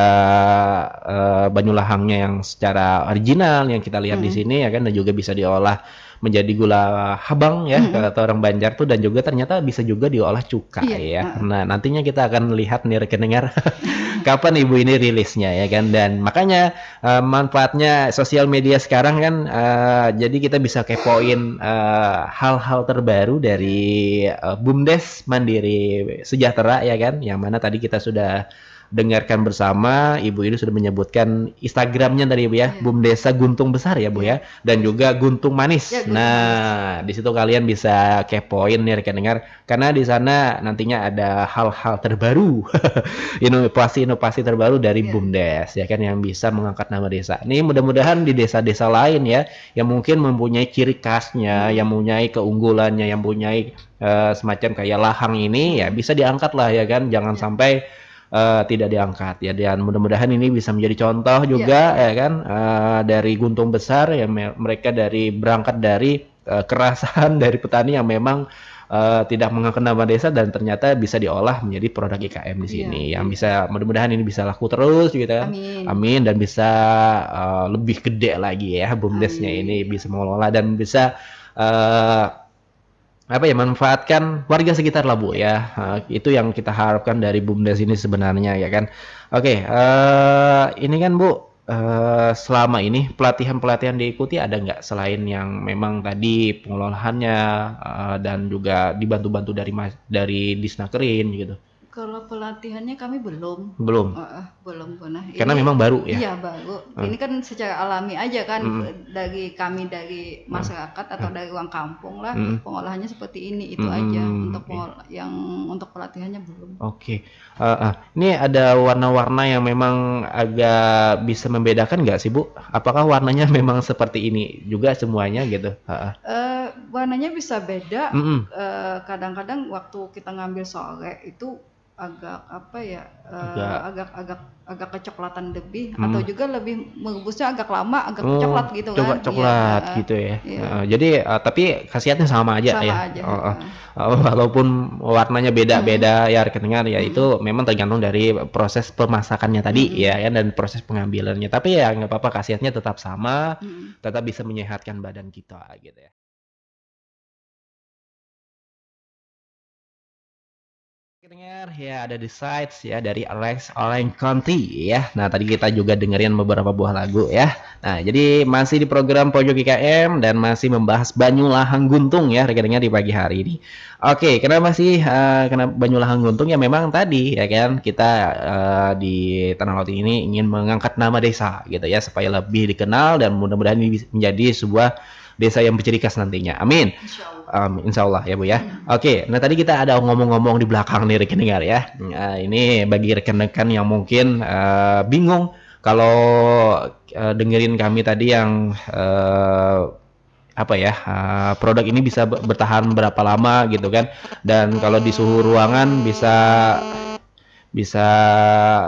[SPEAKER 1] banyu lahangnya yang secara original yang kita lihat di sini ya kan, dan juga bisa diolah menjadi gula habang ya kata orang Banjar tuh, dan juga ternyata bisa juga diolah cuka
[SPEAKER 2] Iya,
[SPEAKER 1] ya. Nah, nantinya kita akan lihat nih rekan dengar kapan ibu ini rilisnya ya kan, dan makanya manfaatnya sosial media sekarang kan, jadi kita bisa kepoin hal-hal terbaru dari BUMDes Mandiri Sejahtera ya kan, yang mana tadi kita sudah dengarkan bersama, ibu ini sudah menyebutkan Instagramnya tadi Bu ya, BUMDesa Guntung Besar ya Bu ya, dan juga Guntung Manis.
[SPEAKER 2] Ya, Guntung
[SPEAKER 1] Nah, di situ kalian bisa kepoin nih rekan dengar, karena di sana nantinya ada hal-hal terbaru, inovasi-inovasi terbaru dari BUMDes ya kan, yang bisa mengangkat nama desa. Nih mudah-mudahan di desa-desa lain ya, yang mungkin mempunyai ciri khasnya, yang mempunyai keunggulannya, yang mempunyai semacam kayak lahang ini ya bisa diangkat lah ya kan, jangan sampai tidak diangkat ya, dan mudah-mudahan ini bisa menjadi contoh juga ya kan, dari Guntung Besar ya, mereka dari berangkat dari kerasan dari petani yang memang tidak mengangkat nama desa, dan ternyata bisa diolah menjadi produk IKM di sini yang bisa, mudah-mudahan ini bisa laku terus gitu kan. Amin, dan bisa lebih gede lagi ya BUMDesnya ini, bisa mengelola dan bisa apa ya, manfaatkan warga sekitar lah Bu ya. Itu yang kita harapkan dari BUMDes ini sebenarnya ya kan. Oke, ini kan Bu, selama ini pelatihan-pelatihan diikuti ada nggak, selain yang memang tadi pengelolaannya dan juga dibantu-bantu dari Disnakerin gitu?
[SPEAKER 2] Kalau pelatihannya kami belum.
[SPEAKER 1] Belum.
[SPEAKER 2] Belum pernah.
[SPEAKER 1] Karena memang baru ya.
[SPEAKER 2] Iya, baru. Ini kan secara alami aja kan, dari kami, dari masyarakat atau dari uang kampung lah, pengolahannya seperti ini, itu aja. Untuk yang untuk pelatihannya belum.
[SPEAKER 1] Oke. Ini ada warna-warna yang memang agak bisa membedakan nggak sih Bu? Apakah warnanya memang seperti ini juga semuanya gitu?
[SPEAKER 2] Warnanya bisa beda. Kadang-kadang waktu kita ngambil sore itu agak apa ya, agak kecoklatan lebih, atau juga lebih merebusnya agak lama, agak coklat gitu kan.
[SPEAKER 1] Coklat gitu ya. Jadi tapi khasiatnya sama aja ya. Walaupun warnanya beda-beda ya rekan dengar ya, itu memang tergantung dari proses pemasakannya tadi ya kan, dan proses pengambilannya. Tapi ya nggak apa-apa, khasiatnya tetap sama, tetap bisa menyehatkan badan kita gitu ya. Dengar ya, ada The Sides ya dari Alex Orange County ya. Nah, tadi kita juga dengerin beberapa buah lagu ya. Nah, jadi masih di program Pojok IKM dan masih membahas Banyulahang Guntung ya rekan-rekan di pagi hari ini. Oke, kenapa sih kenapa Banyulahang Guntung? Ya memang tadi ya kan kita di Tanah Laut ini ingin mengangkat nama desa gitu ya, supaya lebih dikenal dan mudah-mudahan ini menjadi sebuah desa yang berciri khas nantinya. Amin. Insya Allah ya Bu ya. Oke, nah tadi kita ada ngomong-ngomong di belakang nih rekan dengar ya. Ini bagi rekan-rekan yang mungkin bingung kalau dengerin kami tadi yang apa ya, produk ini bisa bertahan berapa lama gitu kan, dan kalau di suhu ruangan bisa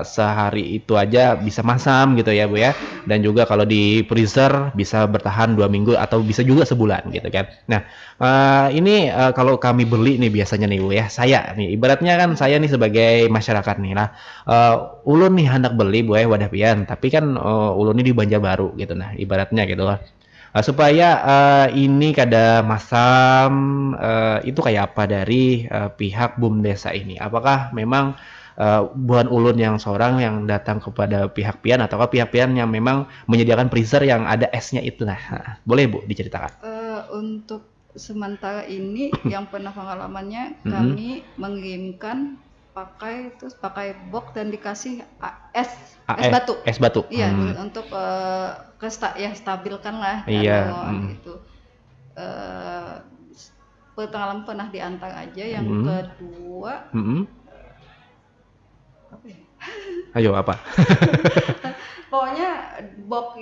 [SPEAKER 1] sehari itu aja bisa masam gitu ya Bu ya, dan juga kalau di freezer bisa bertahan 2 minggu atau bisa juga sebulan gitu kan. Nah ini kalau kami beli nih biasanya nih Bu ya, saya nih ibaratnya kan saya nih sebagai masyarakat nih, nah ulun nih hendak beli Bu ya wadah pian, tapi kan ulun ini di Banjarbaru gitu, nah ibaratnya gitu lah. Supaya ini kada masam, itu kayak apa dari pihak BUMDesa ini? Apakah memang bukan ulun yang seorang yang datang kepada pihak pian, ataukah pihak pian yang memang menyediakan freezer yang ada esnya itu? Nah, boleh Bu diceritakan?
[SPEAKER 2] Untuk sementara ini yang pernah pengalamannya, kami mengirimkan pakai box dan dikasih es batu.
[SPEAKER 1] Es batu.
[SPEAKER 2] Iya, untuk stabilkan lah. Gitu. Pengalaman pernah diantar aja. Yang kedua,
[SPEAKER 1] ayo apa?
[SPEAKER 2] Pokoknya box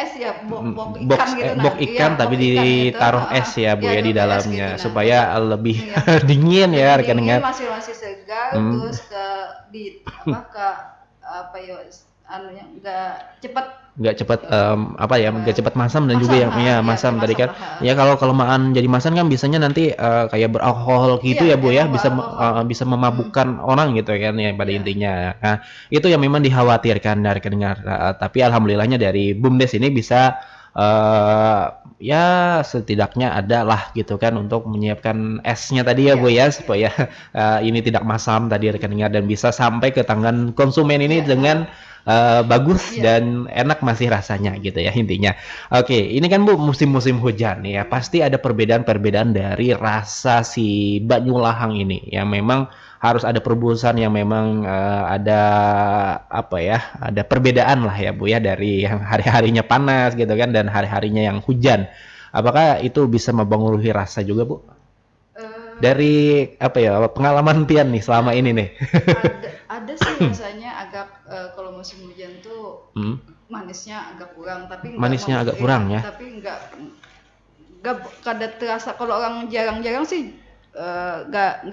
[SPEAKER 2] es ya, box ikan gitu.
[SPEAKER 1] Box ikan tapi ditaruh es ya Bu ya di dalamnya, gitu, supaya lebih dingin ya rekan dengar.
[SPEAKER 2] Masih segar, terus anunya nggak cepat masam, dan juga yang masam tadi kan. Ya kalau kelemahan jadi masam kan biasanya nanti kayak beralkohol gitu ya Bu ya, bisa memabukkan orang gitu kan ya pada intinya. Nah, itu yang memang dikhawatirkan dari pendengar. Tapi alhamdulillahnya dari BUMDes ini bisa
[SPEAKER 1] eh ya setidaknya ada lah gitu kan untuk menyiapkan esnya tadi ya
[SPEAKER 2] Iya,
[SPEAKER 1] Bu ya, supaya ini tidak masam tadi rekan dengar dan bisa sampai ke tangan konsumen ini
[SPEAKER 2] iya,
[SPEAKER 1] dengan bagus
[SPEAKER 2] iya,
[SPEAKER 1] dan enak masih rasanya gitu ya intinya. Oke, ini kan Bu musim-musim hujan ya, pasti ada perbedaan-perbedaan dari rasa si Banyulahang ini yang memang harus ada perebusan yang memang ada apa ya, ada perbedaan lah ya Bu ya dari yang hari-harinya panas gitu kan dan hari-harinya yang hujan. Apakah itu bisa mempengaruhi rasa juga Bu?
[SPEAKER 2] eh,
[SPEAKER 1] Dari apa ya pengalaman Pian nih selama ini nih.
[SPEAKER 2] ada sih rasanya agak kalau musim hujan tuh
[SPEAKER 1] Hmm,
[SPEAKER 2] manisnya agak kurang, tapi nggak
[SPEAKER 1] manisnya agak kurang ya.
[SPEAKER 2] tapi nggak kada terasa kalau orang jarang-jarang sih nggak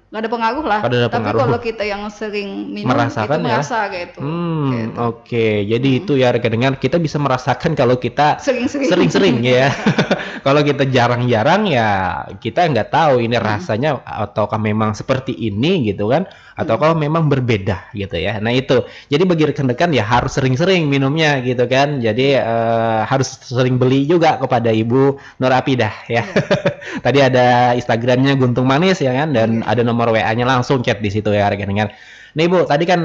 [SPEAKER 2] ada pengaruh lah.
[SPEAKER 1] Pada ada
[SPEAKER 2] Tapi
[SPEAKER 1] pengaruh
[SPEAKER 2] kalau kita yang sering minum itu
[SPEAKER 1] merasakan ya.
[SPEAKER 2] merasa kayak itu.
[SPEAKER 1] Oke. Jadi itu ya rekan dengar kita bisa merasakan kalau kita
[SPEAKER 2] Sering-sering.
[SPEAKER 1] sering-sering ya. Kalau kita jarang-jarang ya kita nggak tahu ini rasanya ataukah memang seperti ini gitu kan, ataukah memang berbeda gitu ya. Nah itu. Jadi bagi rekan-rekan ya harus sering-sering minumnya gitu kan. Jadi harus sering beli juga kepada Ibu Nur Apidah ya. Tadi ada Instagramnya Guntung Manis ya kan, dan ada nomor WA-nya langsung chat di situ ya rekan-rekan. Nih Bu, tadi kan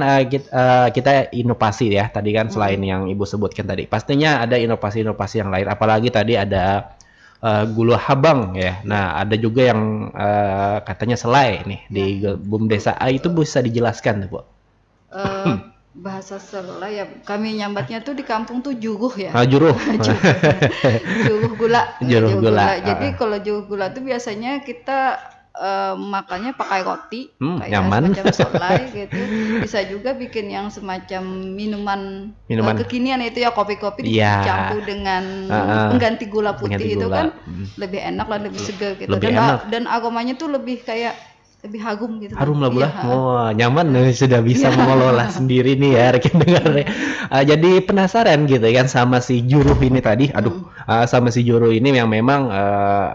[SPEAKER 1] kita inovasi ya, tadi kan selain yang Ibu sebutkan tadi, pastinya ada inovasi-inovasi yang lain, apalagi tadi ada gula habang ya. Nah, ada juga yang katanya selai nih di BUMDes. Itu bisa dijelaskan tuh Bu.
[SPEAKER 2] Eh, bahasa Sela ya kami nyambatnya tuh di kampung tuh juruh ya.
[SPEAKER 1] Juruh.
[SPEAKER 2] Juruh gula.
[SPEAKER 1] Juruh gula.
[SPEAKER 2] Jadi kalau juruh gula tuh biasanya kita makannya pakai roti, kayak
[SPEAKER 1] Nyaman.
[SPEAKER 2] semacam solai gitu. Bisa juga bikin yang semacam minuman kekinian itu ya, kopi-kopi
[SPEAKER 1] Iya.
[SPEAKER 2] dicampur dengan pengganti gula putih
[SPEAKER 1] Pengganti
[SPEAKER 2] itu
[SPEAKER 1] gula.
[SPEAKER 2] kan lebih enak lah, lebih segar gitu.
[SPEAKER 1] Lebih
[SPEAKER 2] Dan
[SPEAKER 1] enak.
[SPEAKER 2] dan aromanya tuh lebih kayak lebih harum gitu.
[SPEAKER 1] Harum lah
[SPEAKER 2] Iya,
[SPEAKER 1] bulah. Oh, nyaman nih sudah bisa mengelola sendiri nih ya rekan dengar ya. Jadi penasaran gitu kan sama si juruh ini tadi. Aduh, sama si juruh ini yang memang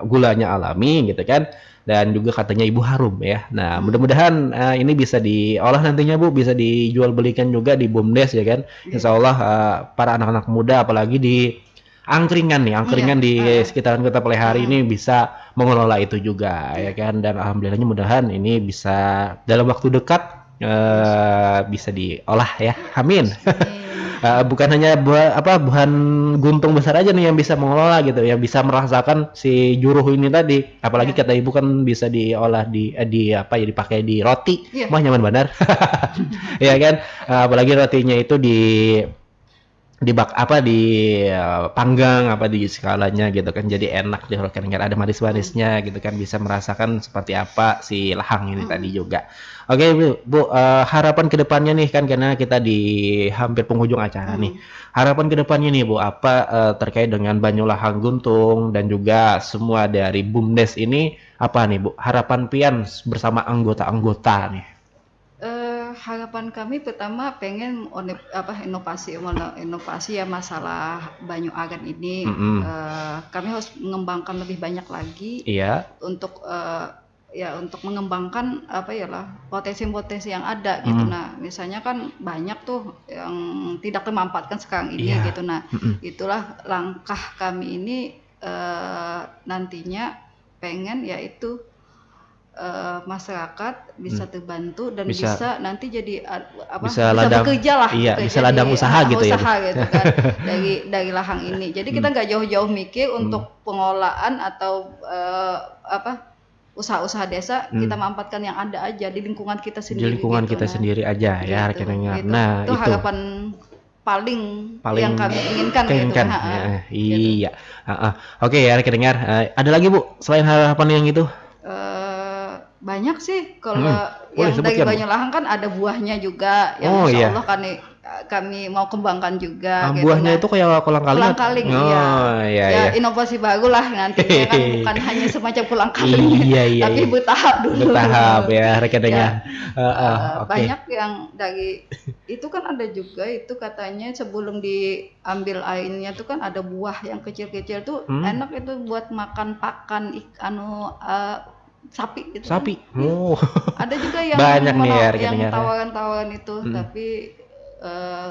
[SPEAKER 1] gulanya alami gitu kan. Dan juga katanya ibu harum ya. Nah, mudah-mudahan ini bisa diolah nantinya Bu, bisa dijual belikan juga di BUMDes ya kan. Insya Allah para anak-anak muda apalagi di angkringan
[SPEAKER 2] Iya,
[SPEAKER 1] di sekitaran Kota Palehari ini bisa mengelola itu juga ya kan, dan alhamdulillahnya mudahan ini bisa dalam waktu dekat bisa diolah ya. Amin. Bukan hanya buah guntung besar aja nih yang bisa mengelola gitu, yang bisa merasakan si juruh ini tadi. Apalagi kata ibu kan bisa diolah di apa ya, dipakai di roti.
[SPEAKER 2] Iya.
[SPEAKER 1] Mah nyaman benar. Ya kan. Apalagi rotinya itu panggang apa di skalanya gitu kan, jadi enak deh kan, ada manis-manisnya gitu kan, bisa merasakan seperti apa si lahang ini tadi juga. Oke Bu, harapan kedepannya nih kan karena kita di hampir penghujung acara nih, harapan kedepannya nih Bu apa terkait dengan Banyulahang Guntung dan juga semua dari BUMDes ini apa nih Bu, harapan Pian bersama anggota-anggota nih?
[SPEAKER 2] Harapan kami pertama pengen inovasi ya masalah Banyu Agan ini. Kami harus mengembangkan lebih banyak lagi
[SPEAKER 1] Iya.
[SPEAKER 2] untuk untuk mengembangkan potensi-potensi yang ada gitu. Nah, misalnya kan banyak tuh yang tidak termanfaatkan sekarang ini gitu. Nah, itulah langkah kami ini nantinya pengen yaitu masyarakat bisa terbantu dan bisa nanti jadi bisa bekerja lah,
[SPEAKER 1] bisa ladang usaha gitu ya,
[SPEAKER 2] gitu kan dari lahang ini. Jadi kita nggak jauh-jauh mikir untuk pengelolaan atau usaha-usaha desa, kita manfaatkan yang ada aja di lingkungan kita sendiri.
[SPEAKER 1] Di lingkungan kita sendiri aja ya rekan-rekan. Nah,
[SPEAKER 2] itu harapan paling yang kami inginkan gitu.
[SPEAKER 1] Iya. Oke ya rekan-rekan. Ada lagi Bu selain harapan yang itu?
[SPEAKER 2] Banyak sih kalau yang dari Banyulahang kan ada buahnya juga yang insya Allah kami mau kembangkan juga.
[SPEAKER 1] Buahnya itu kayak kolang-kaling.
[SPEAKER 2] Iya. Inovasi baru lah nantinya kan, bukan hanya semacam kolang-kaling. Tapi bertahap dulu.
[SPEAKER 1] Bertahap ya rekan-rekan.
[SPEAKER 2] Banyak yang dari itu kan ada juga itu katanya sebelum diambil airnya tuh kan ada buah yang kecil-kecil tuh enak itu buat makan pakan sapi gitu.
[SPEAKER 1] Sapi.
[SPEAKER 2] Ada juga yang
[SPEAKER 1] banyak nih ya
[SPEAKER 2] yang tawaran-tawaran itu, tapi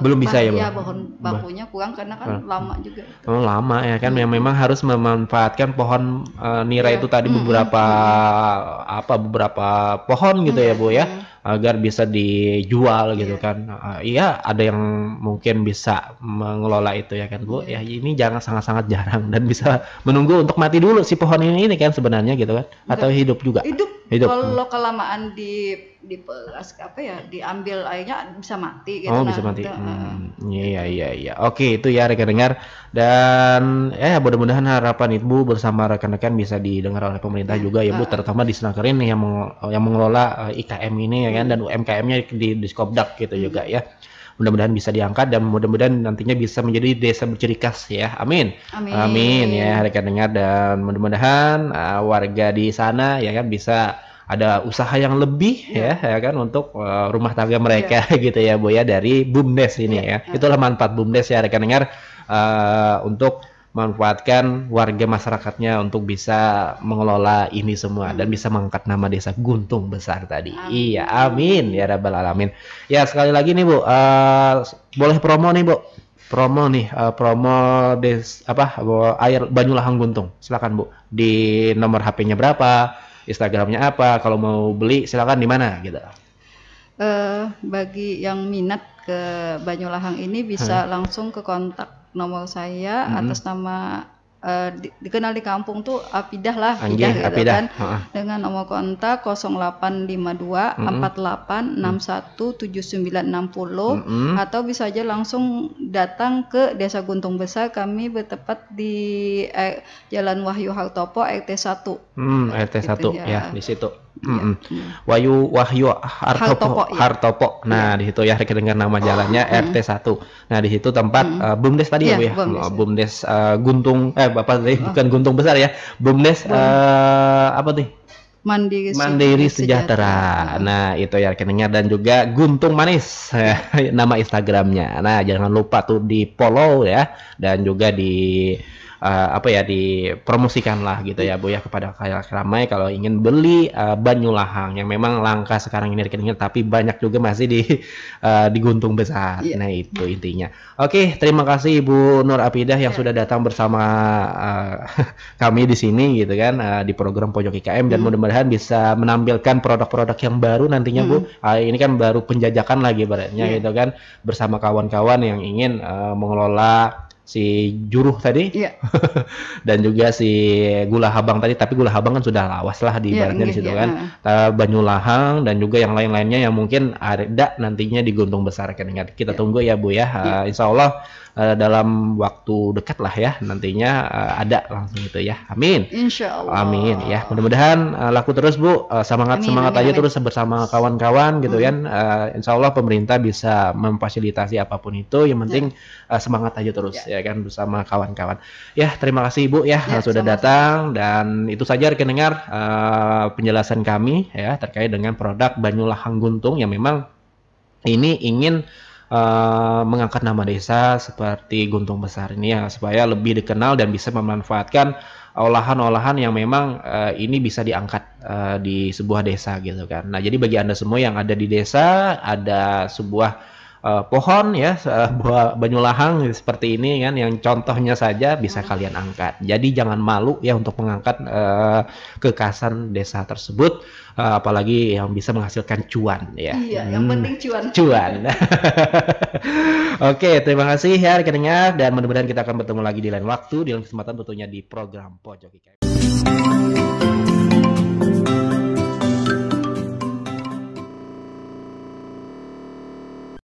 [SPEAKER 1] Belum bisa ya, Bu?
[SPEAKER 2] ya bahan bakunya kurang karena kan lama juga.
[SPEAKER 1] Oh, lama ya kan, yang memang harus memanfaatkan pohon nira itu tadi beberapa pohon gitu ya, Bu ya, agar bisa dijual gitu kan. Iya, ada yang mungkin bisa mengelola itu ya kan, Bu. Ya ini jangan sangat-sangat jarang dan bisa menunggu untuk mati dulu si pohon ini kan sebenarnya gitu kan, atau hidup juga.
[SPEAKER 2] Hidup. Kalau kelamaan diperas apa ya, diambil airnya bisa mati gitu.
[SPEAKER 1] Oh, bisa mati. Iya. Oke, itu ya rekan dengar, dan mudah-mudahan harapan Ibu bersama rekan-rekan bisa didengar oleh pemerintah juga ya, Bu, terutama di Senakerin yang mengelola IKM ini ya kan, dan UMKM-nya di Skopdak gitu juga ya. Mudah-mudahan bisa diangkat dan mudah-mudahan nantinya bisa menjadi desa berciri khas ya. Amin. Amin ya rekan dengar, dan mudah-mudahan warga di sana ya kan bisa ada usaha yang lebih ya kan untuk rumah tangga mereka gitu ya, Bu ya, dari BUMDes ini ya. Itulah manfaat BUMDes ya rekan dengar, untuk memanfaatkan warga masyarakatnya untuk bisa mengelola ini semua dan bisa mengangkat nama desa Guntung Besar tadi. Iya, amin ya rabbal alamin. Ya, sekali lagi nih, Bu, boleh promo nih, Bu. Promo air Banyulahang Guntung. Silakan, Bu. Di nomor HP-nya berapa? Instagramnya apa? Kalau mau beli silakan di mana gitu.
[SPEAKER 2] Bagi yang minat ke Banyulahang ini bisa langsung ke kontak nomor saya atas nama dikenal di kampung tuh Apidah lah, Apidah gitu kan, dengan nomor kontak 0852 48 61 7960, atau bisa aja langsung datang ke Desa Guntung Besar. Kami bertepat di Jalan Wahyu Hartopo RT 1.
[SPEAKER 1] RT 1 ya, di situ. Wahyu Hartopo. Nah, di situ ya rekan dengar nama jalannya RT 1. Nah, di situ tempat BUMDes tadi ya, Bu ya. BUMDes Guntung Bapak tadi bukan Guntung Besar ya. BUMDes apa nih? Mandiri Sejahtera. Nah, itu ya rekan dengar, dan juga Guntung Manis nama Instagramnya. Nah, jangan lupa tuh di follow ya, dan juga dipromosikan lah gitu ya, Bu ya, kepada khalayak ramai kalau ingin beli Banyulahang yang memang langka sekarang ini rekan dengar, tapi banyak juga masih di Guntung Besar. Nah, itu intinya. Oke, terima kasih Ibu Nur Apidah yang sudah datang bersama kami di sini gitu kan, di program Pojok IKM, dan mudah-mudahan bisa menampilkan produk-produk yang baru nantinya, Bu. Ini kan baru penjajakan lagi baratnya gitu kan, bersama kawan-kawan yang ingin mengelola si Juruh tadi dan juga si Gula Habang tadi, tapi Gula Habang kan sudah lawas lah di ibaratnya di situ kan. Banyulahang dan juga yang lain-lainnya yang mungkin ada nantinya di Guntung Besar kan. Kita tunggu ya, Bu ya. Insya Allah dalam waktu dekat lah ya nantinya ada langsung itu ya. Amin.
[SPEAKER 2] Insya Allah.
[SPEAKER 1] Amin ya. Mudah-mudahan laku terus, Bu. Semangat aja terus bersama kawan-kawan gitu kan. Insya Allah pemerintah bisa memfasilitasi apapun itu. Yang penting semangat aja terus ya kan bersama kawan-kawan. Ya, terima kasih Ibu ya sudah datang, dan itu saja rekan dengar penjelasan kami ya terkait dengan produk Banyulahang Guntung yang memang ini ingin mengangkat nama desa seperti Guntung Besar ini ya, supaya lebih dikenal dan bisa memanfaatkan olahan-olahan yang memang ini bisa diangkat di sebuah desa gitu kan. Nah, jadi bagi Anda semua yang ada di desa, ada sebuah pohon ya, buah Banyulahang seperti ini kan, yang contohnya saja bisa kalian angkat. Jadi jangan malu ya untuk mengangkat kekhasan desa tersebut, apalagi yang bisa menghasilkan cuan ya.
[SPEAKER 2] Iya, yang penting cuan.
[SPEAKER 1] Oke, terima kasih ya rekan dengar, dan mudah-mudahan kita akan bertemu lagi di lain waktu, di lain kesempatan tentunya di program Pojok IKM.